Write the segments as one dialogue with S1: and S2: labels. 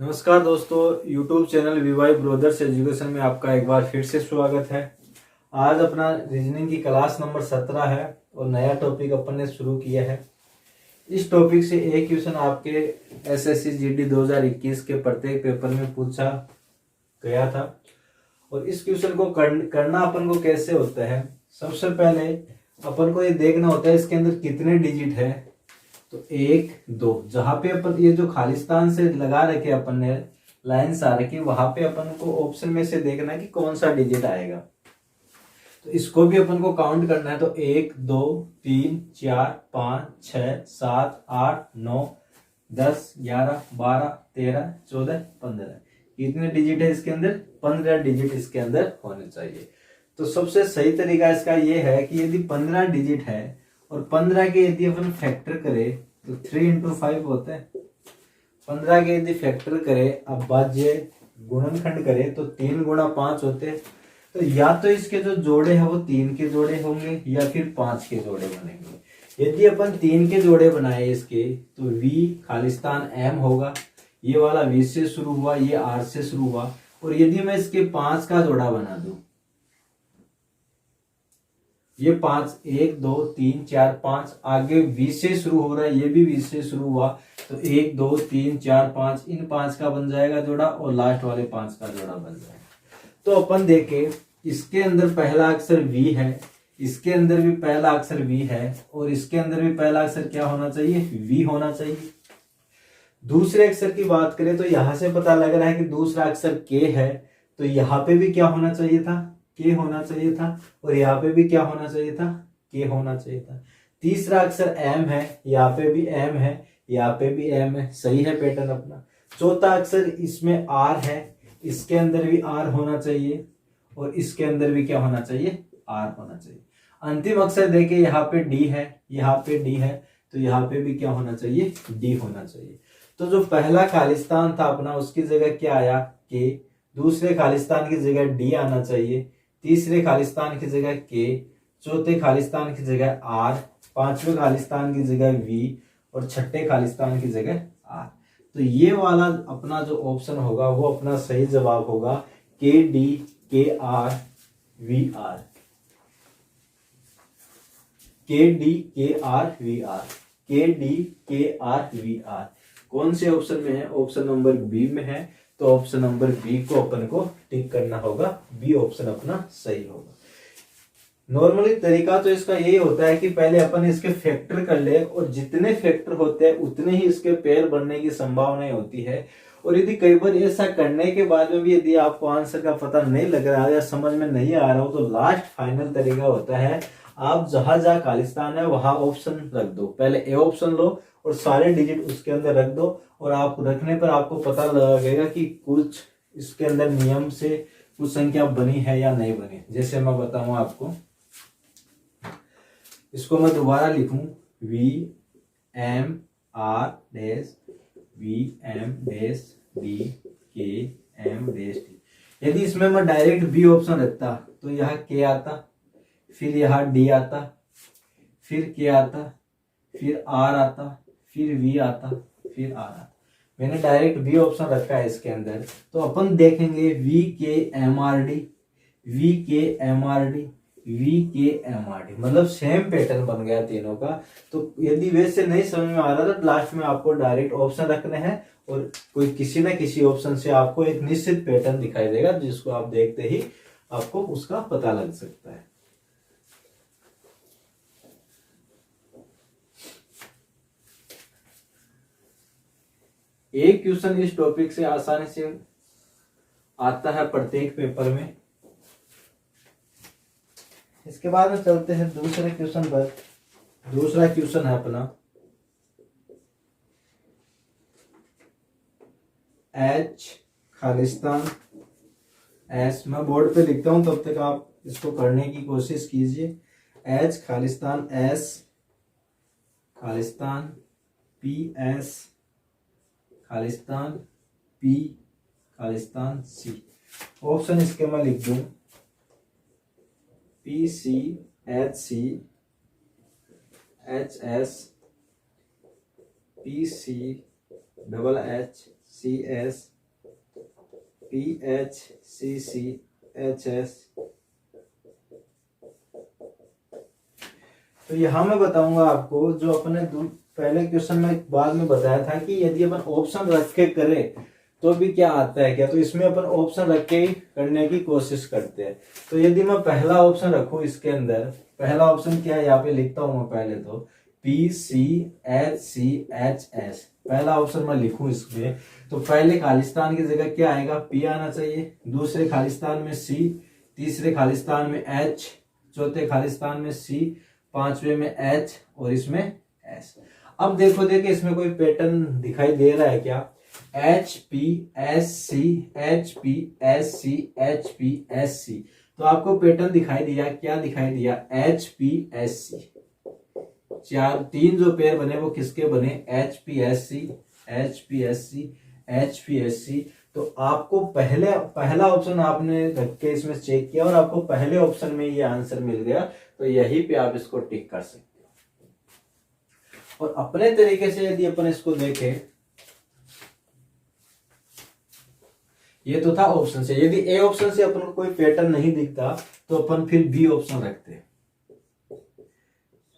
S1: नमस्कार दोस्तों, YouTube channel VY brothers education में आपका एक बार फिर से स्वागत है। आज अपना रीजनिंग की क्लास नंबर 17 है और नया टॉपिक अपन ने शुरू किया है। इस टॉपिक से एक क्वेश्चन आपके एसएससी जीडी 2021 के प्रत्येक पेपर में पूछा गया था और इस क्वेश्चन को करना अपन को कैसे होता है। सबसे पहले अपन को ये देखना होता है इसके अंदर कितने डिजिट है। तो 1 2 जहां पे अपन ये जो खालिस्तान से लगा रखे अपन ने लाइन आ रखी वहां पे अपन को ऑप्शन में से देखना है कि कौन सा डिजिट आएगा। तो इसको भी अपन को काउंट करना है। तो 1 2 3 4 5 6 7 8 9 10 11 12 13 14 15 कितने डिजिट है इसके अंदर? 15 डिजिट इसके अंदर होने चाहिए। तो सबसे सही तरीका इसका ये है कि यदि 15 डिजिट है और 15 के यदि अपन फैक्टर करें तो 3 into 5 होता है। 15 के यदि फैक्टर करें अब भाज्य गुणनखंड करें तो 3 गुणा 5 होते हैं। तो या तो इसके जो जोड़े हैं वो 3 के जोड़े होंगे या फिर 5 के जोड़े बनेंगे। यदि अपन 3 के जोड़े बनाए इसके तो V खालिस्तान M होगा। ये वाला V से शुरू हुआ, ये R से शुरू हुआ। और यदि मैं इसके 5 का जोड़ा बना दूं, ये 5 1 2 3 4 5 आगे V से शुरू हो रहा है, ये भी V से शुरू हुआ। तो 1 2 3 4 5 इन 5 का बन जाएगा जोड़ा और लास्ट वाले 5 का जोड़ा बन जाएगा। तो अपन देखें इसके अंदर पहला अक्षर V है, इसके अंदर भी पहला अक्षर V है और इसके अंदर भी पहला अक्षर क्या होना चाहिए? V होना चाहिए। दूसरे अक्षर की बात करें तो यहां से पता लग रहा है कि दूसरा अक्षर K है, तो यहाँ पे भी क्या होना चाहिए था? K होना चाहिए था। और यहाँ पे भी क्या होना चाहिए था? K होना चाहिए था। तीसरा अक्षर M है, यहाँ पे भी M है, यहाँ पे भी M है। सही है पैटर्न अपना। चौथा अक्षर इसमें R है, इसके अंदर भी R होना चाहिए और इसके अंदर भी क्या होना चाहिए? R होना चाहिए। अंतिम अक्षर देखे यहाँ पे D है, यहाँ पे D है, तो यहाँ पे भी क्या होना चाहिए? D होना चाहिए। तो जो पहला खालिस्तान था अपना उसकी जगह क्या आया? K। दूसरे खालिस्तान की जगह D आना चाहिए, तीसरे खालिस्तान की जगह K, चौथे खालिस्तान की जगह R, पांचवें खालिस्तान की जगह V और छठे खालिस्तान की जगह R। तो ये वाला अपना जो ऑप्शन होगा वो अपना सही जवाब होगा KD KR VR। KD KR VR, KD KR VR कौन से ऑप्शन में है? ऑप्शन नंबर बी में है। तो ऑप्शन नंबर बी को अपन को टिक करना होगा, बी ऑप्शन अपना सही होगा। नॉर्मली तरीका तो इसका यही होता है कि पहले अपन इसके फैक्टर कर ले और जितने फैक्टर होते हैं उतने ही इसके पेयर बनने की संभावना होती है। और यदि कई बार ऐसा करने के बाद में भी यदि आपको आंसर का पता नहीं लग रहा है या समझ में नहीं आ रहा हो तो लास्ट फाइनल तरीका होता है आप जहां जहां खालिस्तान है वहां ऑप्शन रख दो। पहले ए ऑप्शन लो और सारे डिजिट उसके अंदर रख दो और आप रखने पर आपको पता लगेगा कि कुछ इसके अंदर नियम से कुछ संख्या बनी है या नहीं बनी। जैसे मैं बताऊं आपको, इसको मैं दोबारा लिखूं V M R dash V M dash D K M dash D। यदि इसमें मैं डायरेक्ट B ऑप्शन रखता तो यह K आता, फिर यहाँ D आता, फिर K आता, फिर R आता, फिर V आता, फिर R आता। मैंने डायरेक्ट B ऑप्शन रखा है इसके अंदर। तो अपन देखेंगे V K M R D, V K M R D, V K M R D, मतलब सेम पैटर्न बन गया तीनों का। तो यदि वैसे नहीं समझ में आ रहा तो लास्ट में आपको डायरेक्ट ऑप्शन रखने हैं और कोई किसी ना किसी ऑप्शन से आपको एक निश्चित पैटर्न दिखाई देगा जिसको आप देखते ही आपको उसका पता लग सकता है। एक क्वेश्चन इस टॉपिक से आसानी से आता है प्रत्येक पेपर में। इसके बाद में चलते हैं दूसरे क्वेश्चन पर। दूसरा क्वेश्चन है अपना H खालिस्तान S। मैं बोर्ड पे लिखता हूं तब तक आप इसको करने की कोशिश कीजिए। H Khalistan S Khalistan PS Khalistan P Khalistan C। Option इसके मैं लिख दूं PC HC HS PC HH CS PHCCHS। तो यहाँ मैं बताऊंगा आपको, जो अपने पहले क्वेश्चन में बाद में बताया था कि यदि अपन ऑप्शन रख के करें तो भी क्या आता है क्या, तो इसमें अपन ऑप्शन रख के ही करने की कोशिश करते हैं। तो यदि मैं पहला ऑप्शन रखूं इसके अंदर, पहला ऑप्शन क्या है, यहाँ पे लिखता हूं मैं पहले तो PCHCHS, पहला ऑप्शन मैं लिखूं इसमें, तो पहले खालिस्तान की जगह क्या आएगा, P आना चाहिए, दूसरे खालिस्तान में C, तीसरे खालिस्तान में H, चौथे खालिस्तान में C, पांचवे में H और इसमें S। अब देखो इसमें कोई पैटर्न दिखाई दे रहा है क्या, HPSC HPSC HPSC, तो आपको पैटर्न दिखाई दिया, क्या दिखाई दिया, HPSC। तीन जो पेयर बने वो किसके बने, HPSC HPSC HPSC। तो आपको पहला ऑप्शन आपने रख के इसमें चेक किया और आपको पहले ऑप्शन में ये आंसर मिल गया, तो यहीं पे आप इसको टिक कर सकते हो। और अपने तरीके से यदि अपन इसको देखें, ये तो था ऑप्शन से, यदि ए ऑप्शन से अपन को कोई पैटर्न नहीं दिखता तो अपन फिर बी ऑप्शन रखते,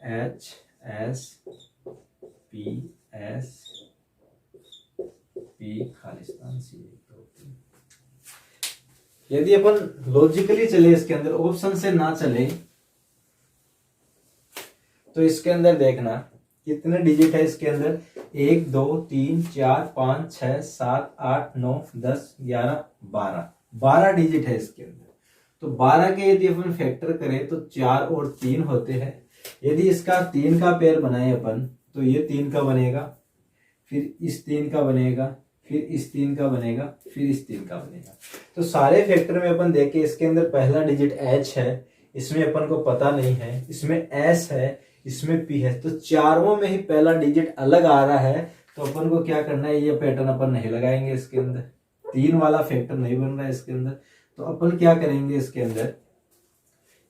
S1: HSPSP खालिस्तान C। यदि अपन लॉजिकली चले इसके अंदर, ऑप्शन से ना चले, तो इसके अंदर देखना कितने डिजिट है इसके अंदर, 1 2 3 4 5 6 7 8 9 10 11 12 डिजिट है इसके अंदर। तो 12 के यदि अपन फैक्टर करें तो 4 और 3 होते हैं। यदि इसका 3 का पेयर बनाए अपन, तो ये 3 का बनेगा, फिर इस 3 का बनेगा, फिर इस 3 का बनेगा, फिर इस 3 का बनेगा। तो सारे फैक्टर में अपन देखें, इसके अंदर पहला डिजिट H है, इसमें अपन को पता नहीं है, इसमें S है, इसमें P है, तो चारों में ही पहला डिजिट अलग आ रहा है। तो अपन को क्या करना है, ये पैटर्न अपन नहीं लगाएंगे इसके अंदर, 3 वाला फैक्टर नहीं बन रहा है इसके अंदर। तो अपन क्या करेंगे इसके अंदर,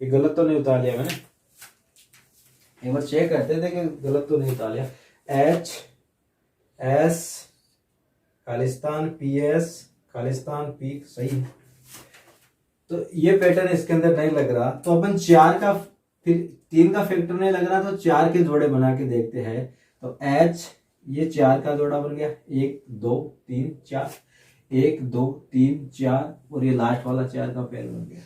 S1: ये गलत तो नहीं उतार लिया मैंने, एक बार चेक करते थे कि गलत तो नहीं उतार लिया, HS Khalistan PS Khalistan P, सही है। तो ये पैटर्न इसके अंदर नहीं लग रहा, तो अपन 4 का, फिर 3 का फैक्टर नहीं लग रहा, तो 4 के जोड़े बना के देखते हैं। तो H, ये 4 का जोड़ा बन गया, 1 2 3 4, 1 2 3 4, और ये लास्ट वाला 4 का पेयर बन गया।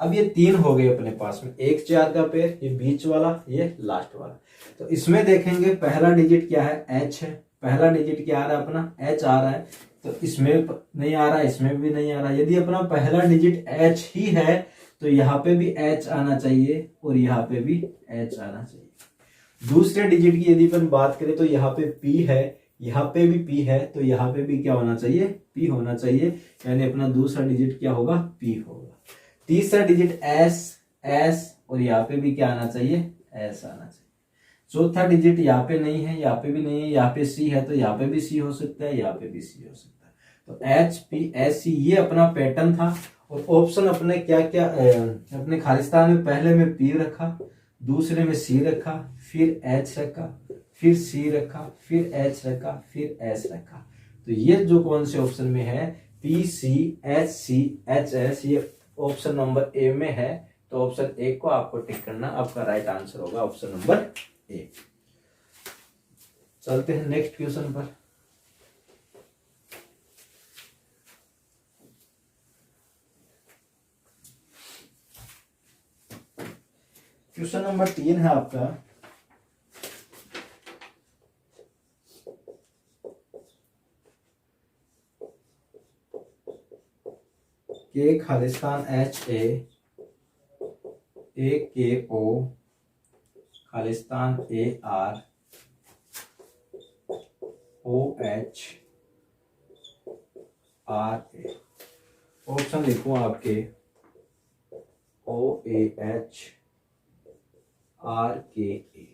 S1: अब ये 3 हो गए अपने पास में, एक 4 का पेयर, ये बीच वाला, ये लास्ट वाला। तो इसमें देखेंगे पहला डिजिट क्या है, H है, पहला डिजिट क्या आ रहा है अपना, H आ रहा है, तो इसमें नहीं आ रहा, इसमें भी नहीं आ रहा। यदि अपना पहला डिजिट H ही है तो यहाँ पे भी H आना चाहिए और यहाँ पे भी H आना चाहिए। दूसरे डिजिट की यदि अपन बात करें तो यहाँ पे P है, यहाँ पे भी P है, तो यहाँ पे भी क्या होना चाहिए, P होना चाहिए, यानी अपना दूसरा डिजिट क्या होगा, P होगा। तीसरा डिजिट S और यहाँ पे भी क्या आना चाहिए, S आना चाहिए। चौथा डिजिट यहाँ पे नहीं है, यहाँ पे भी नहीं है, यहाँ पे C है, तो यहाँ पे भी C हो सकता है, यहाँ पे भी C हो सकता है। तो HPSC ये अपना पैटर्न था। और ऑप्शन अपने क्या क्या, अपने खालिस्तान में पहले में P रखा, दूसरे में C रखा, फिर H रखा, फिर C रखा, फिर H रखा, फिर S रखा। तो ये जो कौन से ऑप्शन में है, PCHCHS, ये ऑप्शन नंबर ए में है। तो ऑप्शन ए को आपको टिक करना, आपका राइट आंसर होगा ऑप्शन नंबर ए। चलते हैं नेक्स्ट क्वेश्चन पर। क्वेश्चन नंबर 3 है आपका, के Khalistan HA, AKO Khalistan AR, OH RA। Option लिखूं आपके, OAH RKA,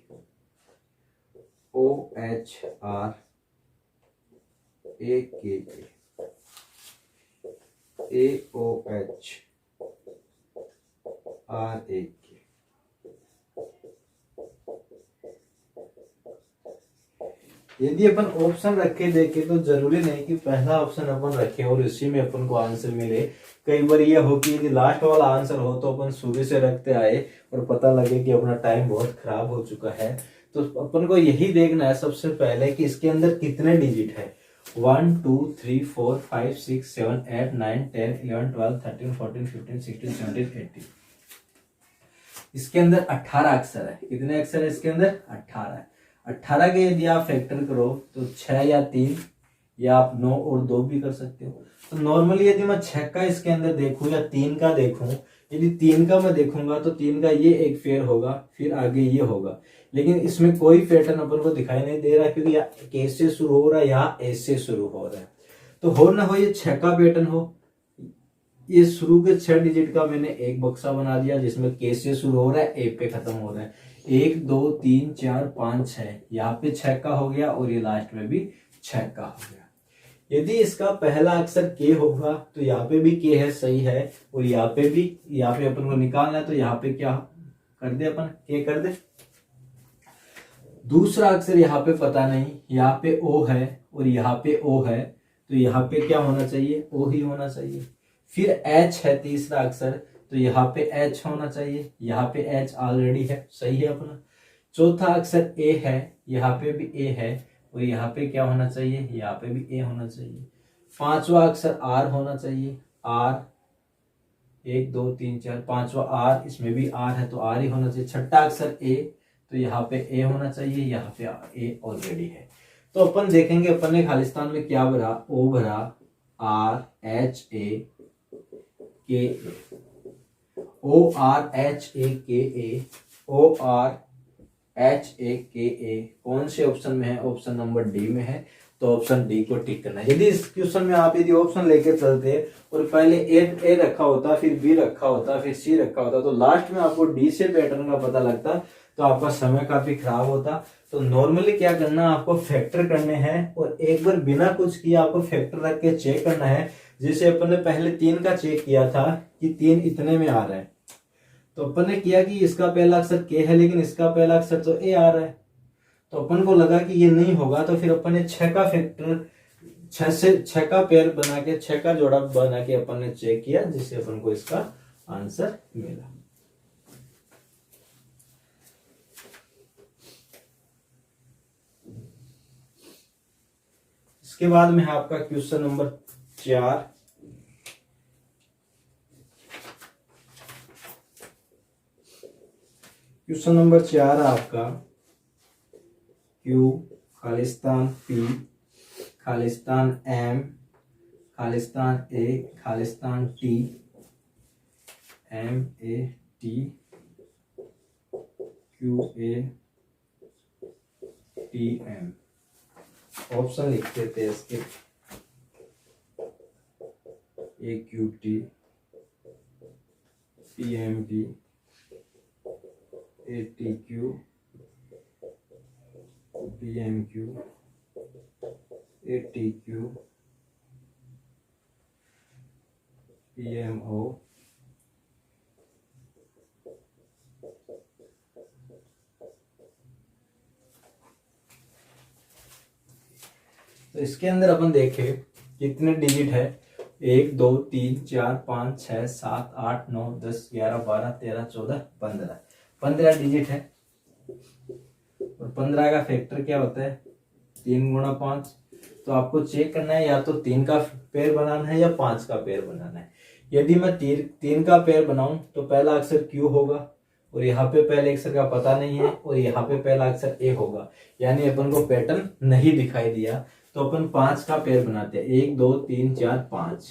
S1: OHR AKA, AOH RAK। यदि अपन ऑप्शन रखे देखे तो जरूरी नहीं कि पहला ऑप्शन अपन रखे और इसी में अपन को आंसर मिले। कई बार ये हो कि यदि लास्ट वाला आंसर हो तो अपन शुरू से रखते आए और पता लगे कि अपना टाइम बहुत खराब हो चुका है। तो अपन को यही देखना है सबसे पहले कि इसके अंदर कितने डिजिट है। 1 2 3 4 5 6 7 8 9 10 11 12 13 14 15 16 17 18। इसके अंदर 18 अक्षर है। कितने अक्षर है इसके अंदर? 18 है। 18 के यदि आप फैक्टर करो तो 6 या 3 या आप 9 और 2 भी कर सकते हो। तो नॉर्मली यदि मैं 6 का इसके अंदर देखूं या 3 का देखूं, यदि 3 का मैं देखूंगा तो 3 का ये एक पेयर होगा, फिर आगे ये होगा। लेकिन इसमें कोई पैटर्न अपन को दिखाई नहीं दे रहा क्योंकि यहाँ कैसे शुरू हो रहा है, यहाँ ऐसे शुरू हो रहा है। तो हो ना हो ये 6 का पैटर्न हो। ये शुरू के 6 डिजिट का मैंने एक बक्सा बना दिया जिसमें कैसे शुरू हो रहा है, ए पे खत्म हो रहा है। 1 2 3 4 5 6, यहाँ पे 6 का हो गया और ये लास्ट में भी 6 का हो गया। यदि इसका पहला अक्षर के होगा तो यहाँ पे भी के है, सही है। और यहाँ पे भी, यहाँ पे अपन को निकालना है तो यहाँ पे क्या कर दे अपन, के कर दे। दूसरा अक्षर यहाँ पे पता नहीं, यहाँ पे ओ है और यहाँ पे ओ है, तो यहाँ पे क्या होना चाहिए, ओ ही होना चाहिए। फिर एच है तीसरा अक्षर, तो यहाँ पे एच होना चाहिए, यहाँ पे एच ऑलरेडी है, सही है अपना। चौथा अक्षर ए है, यहाँ पे भी ए है और यहाँ पे क्या होना चाहिए, यहाँ पे भी ए होना चाहिए। पांचवा अक्षर आर होना चाहिए, आर 1 2 3 4, पांचवा आर, इसमें भी आर है तो आर ही होना चाहिए। छठा अक्षर ए, तो यहाँ पे ए होना चाहिए, यहाँ पे ए ऑलरेडी है। तो अपन देखेंगे अपन ने खालिस्तान में क्या भरा, ओ भरा, आर एच ए के ए, ओ आर एच ए के ए, ओ आर एच ए के ए कौन से ऑप्शन में है, ऑप्शन नंबर डी में है। तो ऑप्शन डी को टिक करना है। यदि इस क्वेश्चन में आप यदि ऑप्शन लेके चलते और पहले ए रखा होता, फिर बी रखा होता, फिर सी रखा होता, तो लास्ट में आपको डी से पैटर्न का पता लगता, तो आपका समय काफी खराब होता। तो नॉर्मली क्या करना, आपको फैक्टर करने हैं और एक बार बिना कुछ किया आपको फैक्टर रख के चेक करना है। जैसे अपन ने पहले 3 का चेक किया था कि 3 इतने में आ रहा है, तो अपन ने किया कि इसका पहला अक्षर के है लेकिन इसका पहला अक्षर तो ए आ रहा है, तो अपन को लगा कि ये नहीं होगा। तो फिर अपन ने 6 का फैक्टर, 6 से 6 का पेयर बना के, 6 का जोड़ा बना के अपन ने चेक किया, जिससे अपन को इसका आंसर मिला। इसके बाद में है आपका क्वेश्चन नंबर 4। क्वेश्चन नंबर 4 है आपका क्यू खालिस्तान पी खालिस्तान एम खालिस्तान ए खालिस्तान T M A T Q A T M. Option लिखते थे इसके, A Q T P M T A T Q P M O A T Q P एम ओ तो इसके अंदर अपन देखे कितने डिजिट है, 1 2 3 4 5 6 7 8 9 10 11 12 13 14 15, 15 डिजिट है। और 15 का फैक्टर क्या होता है, 3 गुणा 5। तो आपको चेक करना है या तो 3 का पेयर बनाना है या 5 का पेयर बनाना है। यदि मैं 3 का पेयर बनाऊं तो पहला अक्षर क्यू होगा और यहाँ पे पहले अक्षर का पता नहीं है और यहाँ पे पहला अक्षर ए होगा, यानी अपन को पैटर्न नहीं दिखाई दिया। तो अपन 5 का पेयर बनाते हैं, 1 2 3 4 5,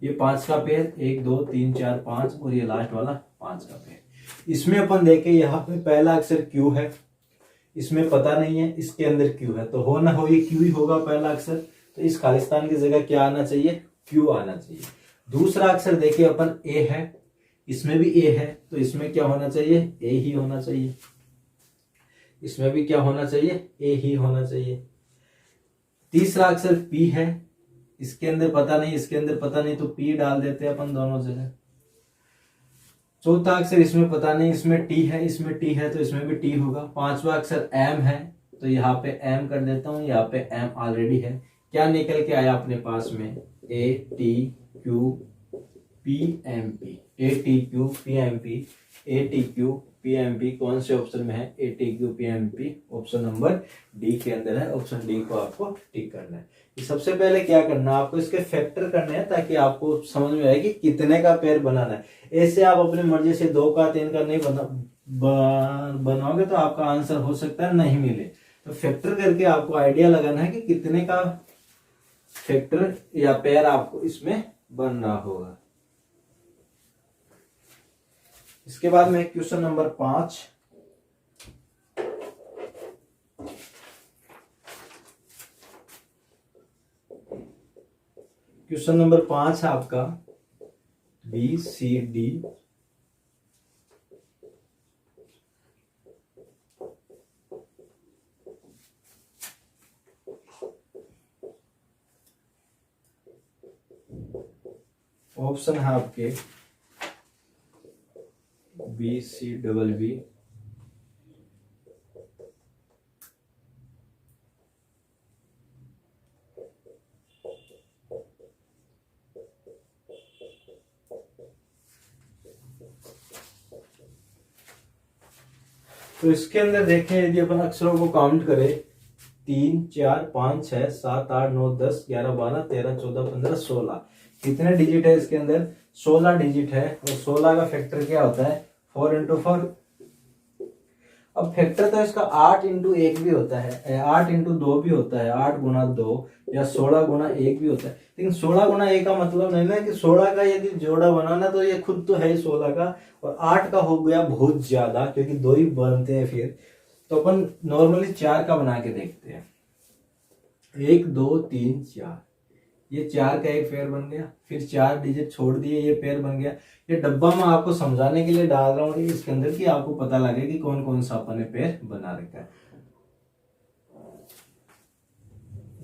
S1: ये 5 का पेयर, 1 2 3 4 5 और ये लास्ट वाला 5 का पेयर। इसमें अपन देखें यहाँ पे पहला अक्षर क्यू है, इसमें पता नहीं है, इसके अंदर क्यू है, तो हो ना हो ये क्यू ही होगा पहला अक्षर। तो इस खालिस्तान की जगह क्या आना चाहिए, क्यू आना चाहिए। दूसरा अक्षर देखिए अपन ए है, इसमें भी ए है, तो इसमें क्या होना चाहिए, ए ही होना चाहिए। इसमें भी क्या होना चाहिए, ए ही होना चाहिए। तीसरा अक्षर पी है, इसके अंदर पता नहीं, इसके अंदर पता नहीं, तो पी डाल देते हैं अपन दोनों जगह। चौथा अक्षर इसमें पता नहीं, इसमें टी है, इसमें टी है, तो इसमें भी टी होगा। पांचवा अक्षर एम है, तो यहाँ पे एम कर देता हूँ, यहाँ पे एम ऑलरेडी है। क्या निकल के आया अपने पास में, A T Q P M P, A T Q P M P, A T Q P M P कौन से ऑप्शन में है, A T Q P M P option number D के अंदर है। ऑप्शन डी को आपको टिक करना है। सबसे पहले क्या करना है आपको, इसके फैक्टर करने हैं ताकि आपको समझ में आए कि कितने का पेयर बनाना है। ऐसे आप अपनी मर्जी से 2 का 3 का नहीं बनाओगे तो आपका आंसर हो सकता है नहीं मिले। तो फैक्टर करके आपको आइडिया लगाना है कि कितने का फैक्टर या पेयर आपको इसमें बन रहा होगा। इसके बाद में क्वेश्चन नंबर 5, क्वेश्चन नंबर 5 है आपका बी सी डी ऑप्शन है आपके बी सी डबल बी, तो इसके अंदर देखें यदि अपन अक्षरों को काउंट करें 3 4 5 6 7 8 9 10 11 12 13 14 15 16, कितने डिजिट है इसके अंदर, 16 डिजिट है। और 16 का फैक्टर क्या होता है, 4 इंटू 4। अब फैक्टर तो इसका 8 इंटू 1 भी होता है, 8 इंटू 2 भी होता है, 8 गुना 2 या 16 गुना 1 भी होता है। लेकिन 16 गुना 1 का मतलब नहीं ना कि 16 का यदि जोड़ा बनाना तो ये खुद तो है 16 का, और 8 का हो गया बहुत ज्यादा क्योंकि 2 ही बनते हैं फिर। तो अपन नॉर्मली 4 का बना के देखते हैं, 1 2 3 4, ये 4 का एक पेयर बन गया। फिर 4 डिजिट छोड़ दिए, ये पेयर बन गया। ये डब्बा मैं आपको समझाने के लिए डाल रहा हूँ इसके अंदर कि आपको पता लगे कि कौन कौन सा अपन ने पेयर बना रखा है।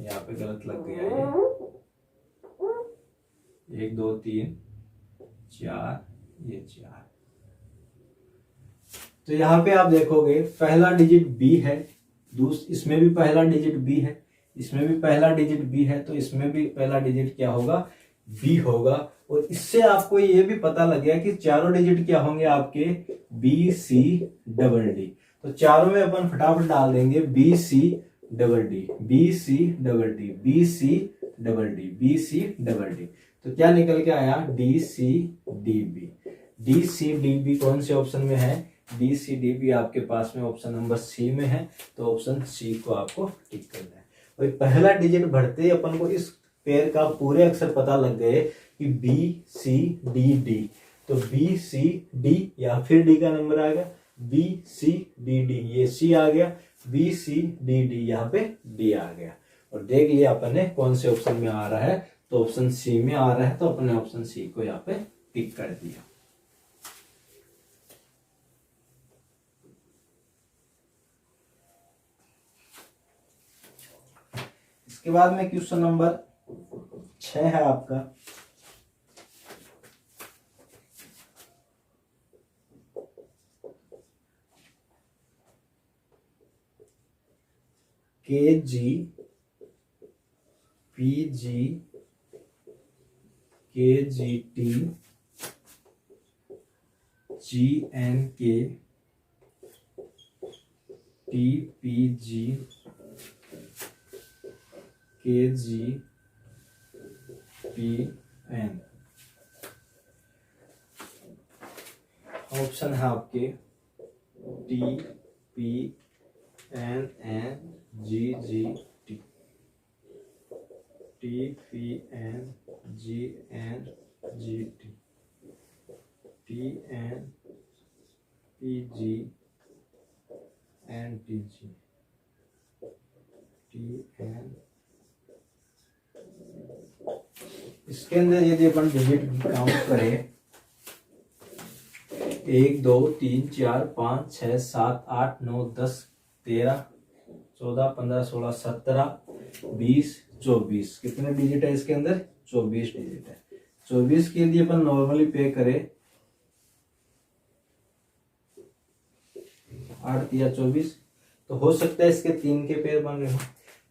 S1: यहाँ पे गलत लग गया ये, 1 2 3 4, ये 4। तो यहाँ पे आप देखोगे पहला डिजिट बी है, इसमें भी पहला डिजिट बी है, इसमें भी पहला डिजिट बी है, तो इसमें भी पहला डिजिट क्या होगा, बी होगा। और इससे आपको ये भी पता लग गया कि चारों डिजिट क्या होंगे आपके, बी सी डबल डी। तो चारों में अपन फटाफट डाल देंगे B C double D, B C double D, B C double D, B C double D. तो क्या निकल के आया, D C D B. D C D B कौन से ऑप्शन में है, डी सी डी बी आपके पास में ऑप्शन नंबर सी में है। तो ऑप्शन सी को आपको टिक करना है। और पहला डिजिट भरते ही अपन को इस पेयर का पूरे अक्षर पता लग गए कि बी सी डी डी। तो बी सी डी या फिर डी का नंबर आ गया, बी सी डी डी, ये सी आ गया, बी सी डी डी, यहाँ पे डी आ गया। और देख लिया अपन ने कौन से ऑप्शन में आ रहा है, तो ऑप्शन सी में आ रहा है। तो अपन ने ऑप्शन सी को यहाँ पे टिक कर दिया। इसके बाद में क्वेश्चन नंबर 6 है आपका, के G P G K G T G N K T P G K G P N. Option है आपके T P N N G G T, T P N G N G T, T N P G N T G, T N. इसके अंदर यदि अपन digit count करें 1 2 3 4 5 6 7 8 9 10 13 14 15 16 17 20 24, कितने digit है इसके अंदर, 24 डिजिट है। 24 के लिए अपन नॉर्मली पे करें 8 या 24, तो हो सकता है इसके 3 के पेयर बन रहे हो।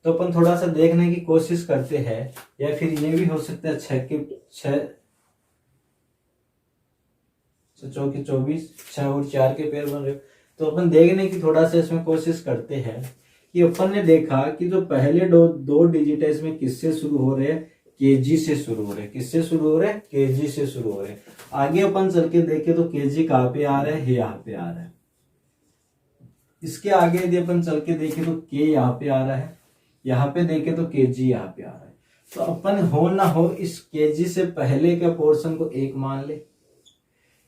S1: तो अपन थोड़ा सा देखने की कोशिश करते हैं, या फिर ये भी हो सकता है 6 के 6 चौके 24, 6 और 4 के पेयर बन रहे हो। तो अपन देखने की थोड़ा सा इसमें कोशिश करते हैं कि अपन ने देखा कि जो पहले दो डिजिट है इसमें किससे शुरू हो रहे हैं, केजी से शुरू हो रहे हैं। किससे शुरू हो रहे हैं, केजी से शुरू हो रहे हैं। आगे अपन चल के देखें तो केजी कहाँ पे आ रहा है, यहाँ पे आ रहा है। इसके आगे यदि अपन चल के देखें तो के यहाँ पे आ रहा है, यहाँ पे देखें तो केजी यहाँ पे आ रहा है। तो अपन हो ना हो इस केजी से पहले के पोर्शन को 1 मान ले।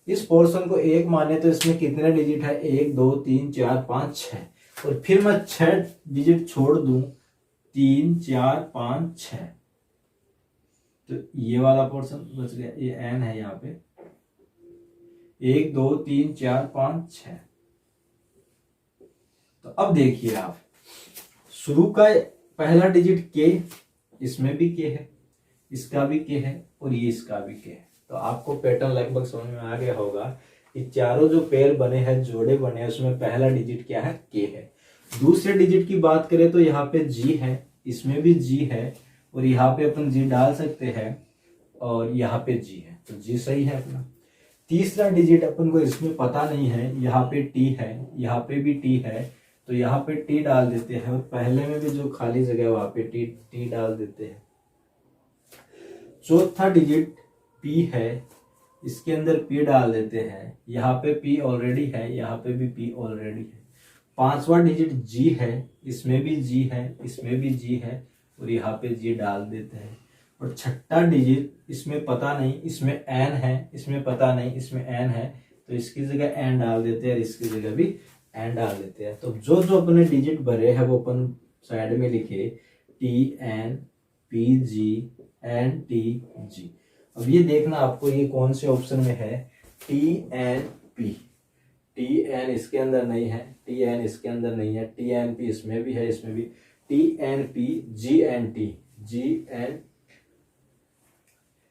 S1: इस पोर्शन को 1 माने तो इसमें कितने डिजिट है, 1 2 3 4 5 6, और फिर मैं 6 डिजिट छोड़ दूं, 3 4 5 6, तो ये वाला पोर्शन बच गया। ये एन है यहाँ पे, 1 2 3 4 5 6। तो अब देखिए आप, शुरू का पहला डिजिट के, इसमें भी के है, इसका भी के है, और ये इसका भी के है। तो आपको पैटर्न लगभग समझ में आ गया होगा कि चारों जो पेयर बने हैं, जोड़े बने हैं, उसमें पहला डिजिट क्या है, के है। दूसरे डिजिट की बात करें तो यहाँ पे जी है, इसमें भी जी है, और यहाँ पे अपन जी डाल सकते हैं, और यहाँ पे जी है, तो जी सही है अपना। तीसरा डिजिट अपन को इसमें पता नहीं है, यहाँ पे टी है, यहाँ पे भी टी है, तो यहाँ पे टी डाल देते हैं, और पहले में भी जो खाली जगह है वहां पे टी डाल देते हैं। चौथा डिजिट पी है, इसके अंदर पी डाल देते हैं, यहाँ पे पी ऑलरेडी है, यहाँ पे भी पी ऑलरेडी है। पांचवा डिजिट जी है, इसमें भी जी है, इसमें भी जी है, और यहाँ पे जी डाल देते हैं। और छठा डिजिट इसमें पता नहीं, इसमें एन है, इसमें पता नहीं, इसमें एन है, तो इसकी जगह एन डाल देते हैं, और इसकी जगह भी एन डाल देते हैं। तो जो जो अपने डिजिट भरे हैं वो अपन साइड में लिखे, T N P G N T G. अब ये देखना आपको ये कौन से ऑप्शन में है, T N P. T N इसके अंदर नहीं है, टी एन इसके अंदर नहीं है, टी एन पी इसमें भी है, इसमें भी। T N P G N T, G N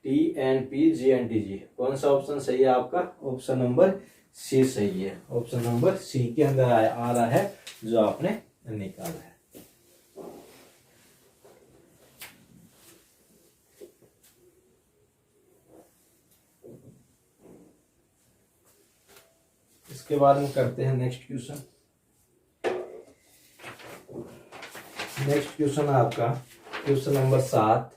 S1: T N P G N T G. कौन सा ऑप्शन सही है आपका, ऑप्शन नंबर सी सही है। ऑप्शन नंबर सी के अंदर आ रहा है जो आपने निकाला है। इसके बाद में करते हैं नेक्स्ट क्वेश्चन। नेक्स्ट क्वेश्चन है आपका क्वेश्चन नंबर 7।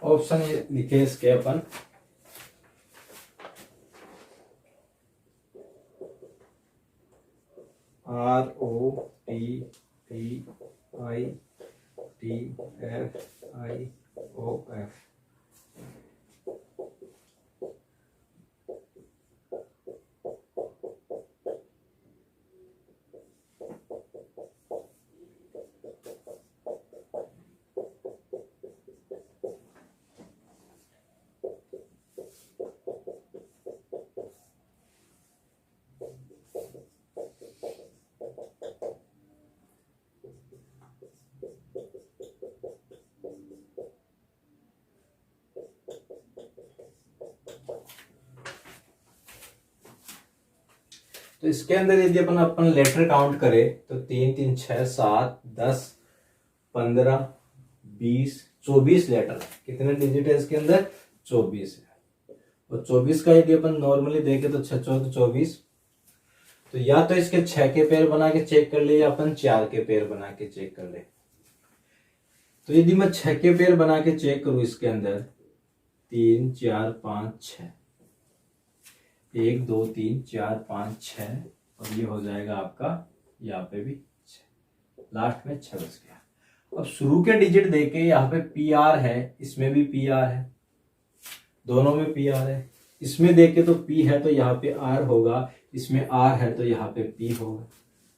S1: ऑप्शन ये लिखे इसके अपन, R O T T I T F I O F. तो इसके अंदर यदि अपन लेटर काउंट करें तो 3 3 6 7 10 15 20 24 लेटर। कितने डिजिट है इसके अंदर, 24 है। और 24 का यदि अपन नॉर्मली देखें तो 6 4 24, तो या तो इसके 6 के पेयर बना के चेक कर ले, या अपन 4 के पेयर बना के चेक कर ले। तो यदि मैं 6 के पेयर बना के चेक करूं, इसके अंदर 3 4 5 6, 1 2 3 4 5 6, और ये हो जाएगा आपका यहाँ पे भी 6, लास्ट में 6 बच गया। अब शुरू के डिजिट देके यहाँ पे पी आर है, इसमें भी पी आर है, दोनों में पी आर है। इसमें देखे तो पी है तो यहाँ पे आर होगा, इसमें आर है तो यहाँ पे पी होगा,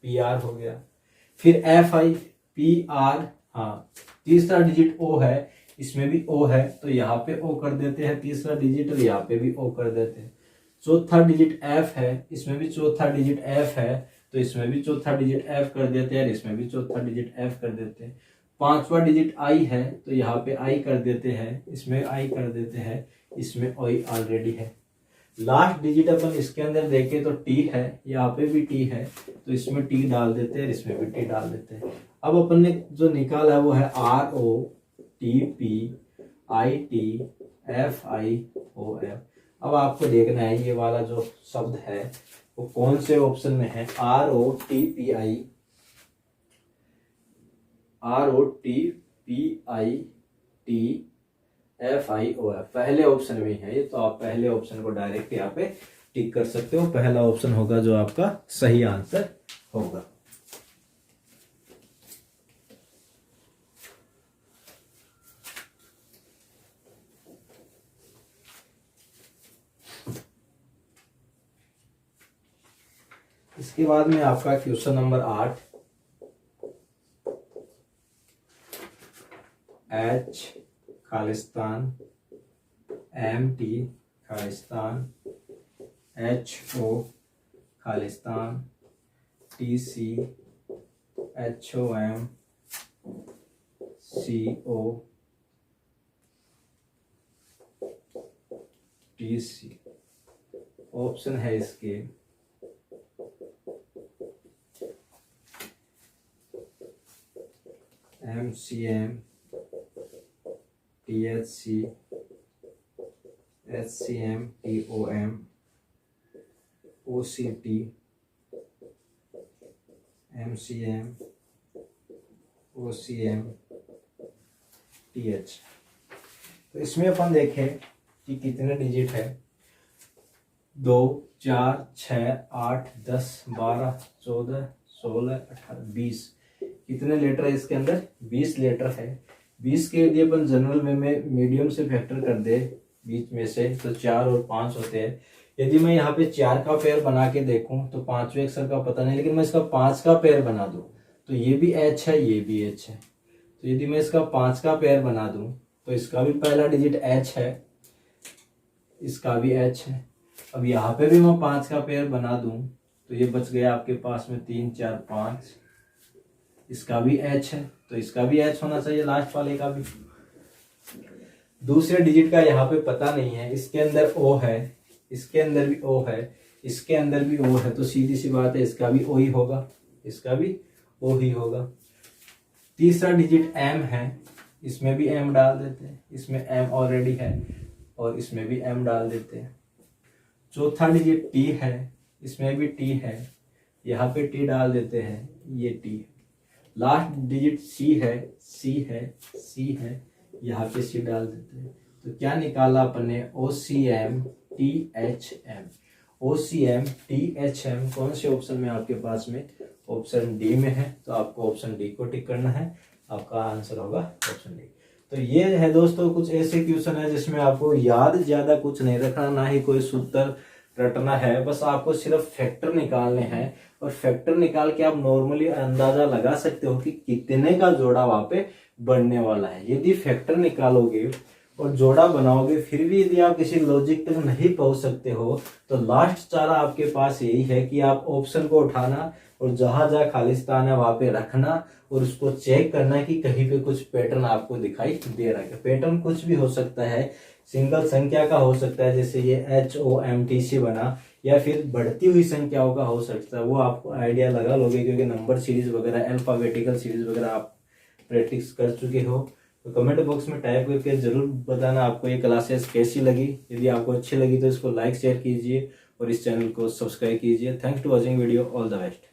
S1: पी आर हो गया। फिर एफ आई पी आर, हाँ तीसरा डिजिट ओ है, इसमें भी ओ है तो यहाँ पे ओ कर देते हैं तीसरा डिजिट, और यहाँ पे भी ओ कर देते हैं। चौथा डिजिट एफ है, इसमें भी चौथा डिजिट एफ है तो इसमें भी चौथा डिजिट एफ कर देते हैं, और इसमें भी चौथा डिजिट एफ कर देते हैं। पांचवा डिजिट आई है तो यहाँ पे आई कर देते हैं, इसमें आई कर देते हैं, इसमें आई ऑलरेडी है। लास्ट डिजिट अपन इसके अंदर देखें तो टी है, यहाँ पे भी टी है तो इसमें टी डाल देते हैं, इसमें भी टी डाल देते हैं। अब अपन ने जो निकाला है वो है R O T P I T F I O F. अब आपको देखना है ये वाला जो शब्द है वो कौन से ऑप्शन में है। R O T P I T F I O F पहले ऑप्शन में है ये, तो आप पहले ऑप्शन को डायरेक्ट यहाँ पे टिक कर सकते हो। पहला ऑप्शन होगा जो आपका सही आंसर होगा। इसके बाद में आपका क्वेश्चन नंबर 8, एच खालिस्तान, एम टी खालिस्तान, एच ओ खालिस्तान, T C, H O M, C O, T C. Option है इसके M C M, T H C, H C M, T O M, O C T, M C M, O C M, T H. तो इसमें अपन देखें कि कितने digit है। 2, 4, 6, 8, 10, 12, 14, 16, 18, 20। कितने letter है इसके अंदर? 20 लेटर है। 20 के यदि अपन जनरल में मीडियम से फैक्टर कर दे बीच में से तो 4 और 5 होते हैं। यदि मैं यहाँ पे 4 का पेयर बना के देखूं तो 5वें अक्षर का पता नहीं, लेकिन मैं इसका 5 का पेयर बना दूं तो ये भी एच है, ये भी एच है। तो यदि मैं इसका 5 का पेयर बना दूं तो इसका भी पहला डिजिट एच है, इसका भी एच है। अब यहाँ पे भी मैं 5 का पेयर बना दूं तो ये बच गया आपके पास में 3, 4, 5। इसका भी एच है तो इसका भी एच होना चाहिए, लास्ट वाले का भी। दूसरे डिजिट का यहाँ पे पता नहीं है, इसके अंदर ओ है, इसके अंदर भी ओ है, इसके अंदर भी ओ है, तो सीधी सी बात है इसका भी ओ ही होगा, इसका भी ओ ही होगा। तीसरा डिजिट एम है, इसमें भी एम डाल देते हैं, इसमें एम ऑलरेडी है और इसमें भी एम डाल देते हैं। चौथा डिजिट टी है, इसमें भी टी है, यहाँ पे टी डाल देते हैं, ये टी है। लास्ट डिजिट सी है, सी है, सी है, यहाँ पे सी डाल देते हैं। तो क्या निकाला अपन ने? O C M T H M. O C M T H M कौन से ऑप्शन में आपके पास में? ऑप्शन डी में है, तो आपको ऑप्शन डी को टिक करना है। आपका आंसर होगा ऑप्शन डी। तो ये है दोस्तों कुछ ऐसे क्वेश्चन है जिसमें आपको याद ज्यादा कुछ नहीं रखना, ना ही कोई सूत्र रटना है, बस आपको सिर्फ फैक्टर निकालने हैं। और फैक्टर निकाल के आप नॉर्मली अंदाजा लगा सकते हो कि कितने का जोड़ा वहां पे बढ़ने वाला है। यदि फैक्टर निकालोगे और जोड़ा बनाओगे फिर भी यदि आप किसी लॉजिक तक नहीं पहुंच सकते हो तो लास्ट चारा आपके पास यही है कि आप ऑप्शन को उठाना और जहां जहां खालिस्तान है वहां पे रखना और उसको चेक करना कि कहीं पे कुछ पैटर्न आपको दिखाई दे रहा है। पैटर्न कुछ भी हो सकता है, सिंगल संख्या का हो सकता है, जैसे ये HOMTC बना, या फिर बढ़ती हुई संख्याओं का हो सकता है। वो आपको आइडिया लगा लोगे क्योंकि नंबर सीरीज वगैरह, अल्फाबेटिकल सीरीज वगैरह आप प्रैक्टिस कर चुके हो। तो कमेंट बॉक्स में टाइप करके जरूर बताना आपको ये क्लासेस कैसी लगी। यदि आपको अच्छी लगी तो इसको लाइक शेयर कीजिए और इस चैनल को सब्सक्राइब कीजिए। Thanks to watching video, all the best.